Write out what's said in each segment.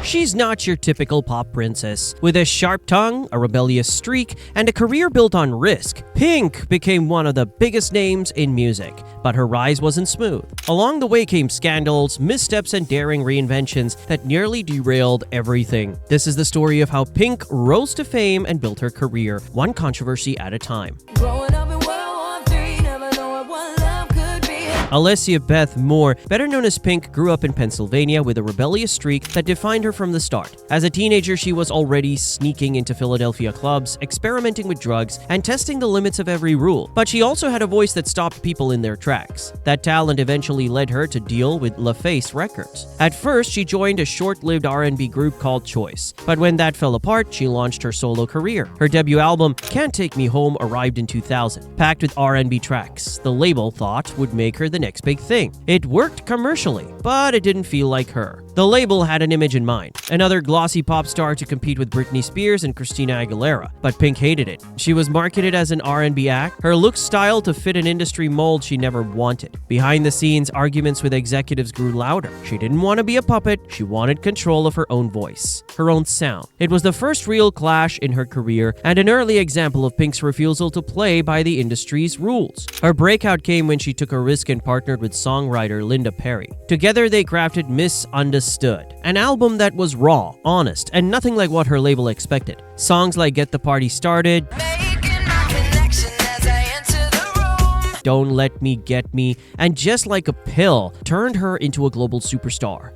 She's not your typical pop princess. With a sharp tongue, a rebellious streak, and a career built on risk, Pink became one of the biggest names in music. But her rise wasn't smooth. Along the way came scandals, missteps, and daring reinventions that nearly derailed everything. This is the story of how Pink rose to fame and built her career, one controversy at a time. Alessia Beth Moore, better known as Pink, grew up in Pennsylvania with a rebellious streak that defined her from the start. As a teenager, she was already sneaking into Philadelphia clubs, experimenting with drugs, and testing the limits of every rule. But she also had a voice that stopped people in their tracks. That talent eventually led her to deal with LaFace Records. At first, she joined a short-lived R&B group called Choice. But when that fell apart, she launched her solo career. Her debut album, Can't Take Me Home, arrived in 2000, packed with R&B tracks. The label thought would make her the next big thing. It worked commercially, but it didn't feel like her. The label had an image in mind, another glossy pop star to compete with Britney Spears and Christina Aguilera, but Pink hated it. She was marketed as an R&B act, her look styled to fit an industry mold she never wanted. Behind the scenes, arguments with executives grew louder. She didn't want to be a puppet, she wanted control of her own voice, her own sound. It was the first real clash in her career and an early example of Pink's refusal to play by the industry's rules. Her breakout came when she took a risk and partnered with songwriter Linda Perry. Together they crafted Misunderstood, an album that was raw, honest, and nothing like what her label expected. Songs like Get the Party Started, Don't Let Me Get Me, and Just Like a Pill turned her into a global superstar.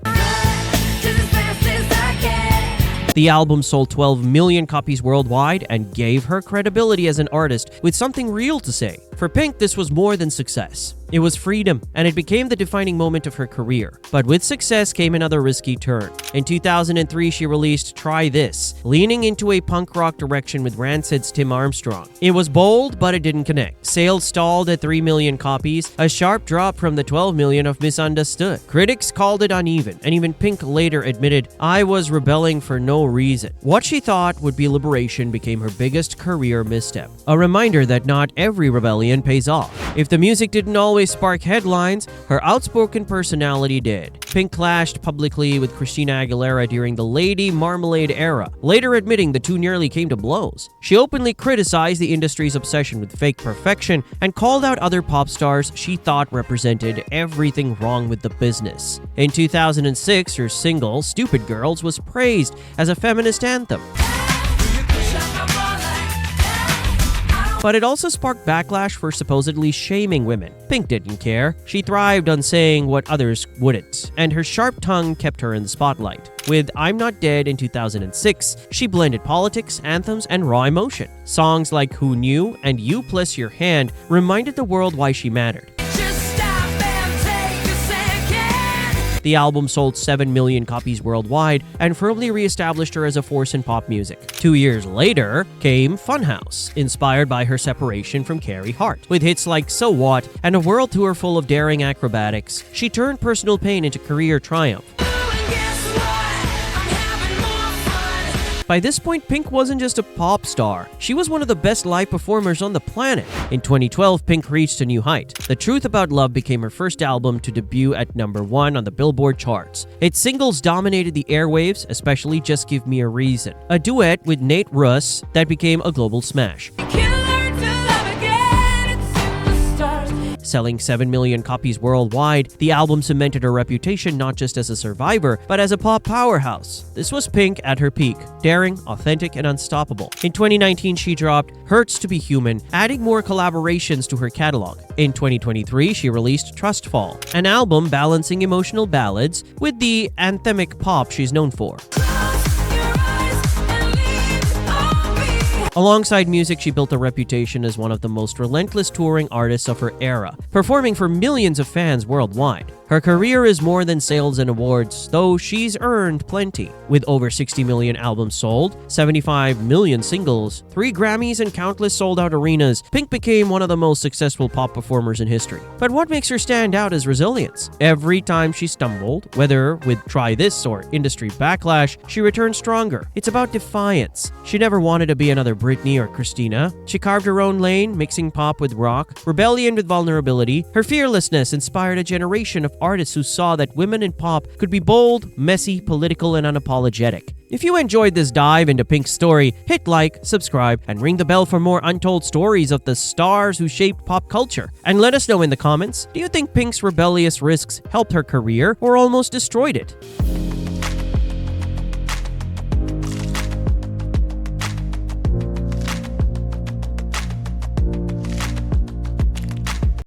The album sold 12 million copies worldwide and gave her credibility as an artist with something real to say. For Pink, this was more than success. It was freedom, and it became the defining moment of her career. But with success came another risky turn. In 2003, she released Try This, leaning into a punk rock direction with Rancid's Tim Armstrong. It was bold, but it didn't connect. Sales stalled at 3 million copies, a sharp drop from the 12 million of Misunderstood. Critics called it uneven, and even Pink later admitted, "I was rebelling for no reason." What she thought would be liberation became her biggest career misstep. A reminder that not every rebellion pays off. If the music didn't always spark headlines, her outspoken personality did. Pink clashed publicly with Christina Aguilera during the Lady Marmalade era, later admitting the two nearly came to blows. She openly criticized the industry's obsession with fake perfection and called out other pop stars she thought represented everything wrong with the business. In 2006, her single, Stupid Girls, was praised as a feminist anthem. But it also sparked backlash for supposedly shaming women. Pink didn't care. She thrived on saying what others wouldn't, and her sharp tongue kept her in the spotlight. With I'm Not Dead in 2006, she blended politics, anthems, and raw emotion. Songs like Who Knew and You Plus Your Hand reminded the world why she mattered. The album sold 7 million copies worldwide and firmly re-established her as a force in pop music. 2 years later came Funhouse, inspired by her separation from Carey Hart. With hits like So What and a world tour full of daring acrobatics, she turned personal pain into career triumph. By this point, Pink wasn't just a pop star. She was one of the best live performers on the planet. In 2012, Pink reached a new height. The Truth About Love became her first album to debut at #1 on the Billboard charts. Its singles dominated the airwaves, especially Just Give Me a Reason, a duet with Nate Ruess that became a global smash. Selling 7 million copies worldwide, the album cemented her reputation not just as a survivor, but as a pop powerhouse. This was Pink at her peak, daring, authentic, and unstoppable. In 2019, she dropped Hurts to Be Human, adding more collaborations to her catalog. In 2023, she released Trustfall, an album balancing emotional ballads with the anthemic pop she's known for. Alongside music, she built a reputation as one of the most relentless touring artists of her era, performing for millions of fans worldwide. Her career is more than sales and awards, though she's earned plenty. With over 60 million albums sold, 75 million singles, 3 Grammys, and countless sold-out arenas, Pink became one of the most successful pop performers in history. But what makes her stand out is resilience. Every time she stumbled, whether with Try This or industry backlash, she returned stronger. It's about defiance. She never wanted to be another Britney or Christina. She carved her own lane, mixing pop with rock, rebellion with vulnerability. Her fearlessness inspired a generation of artists who saw that women in pop could be bold, messy, political, and unapologetic. If you enjoyed this dive into Pink's story, hit like, subscribe, and ring the bell for more untold stories of the stars who shaped pop culture. And let us know in the comments, do you think Pink's rebellious risks helped her career or almost destroyed it?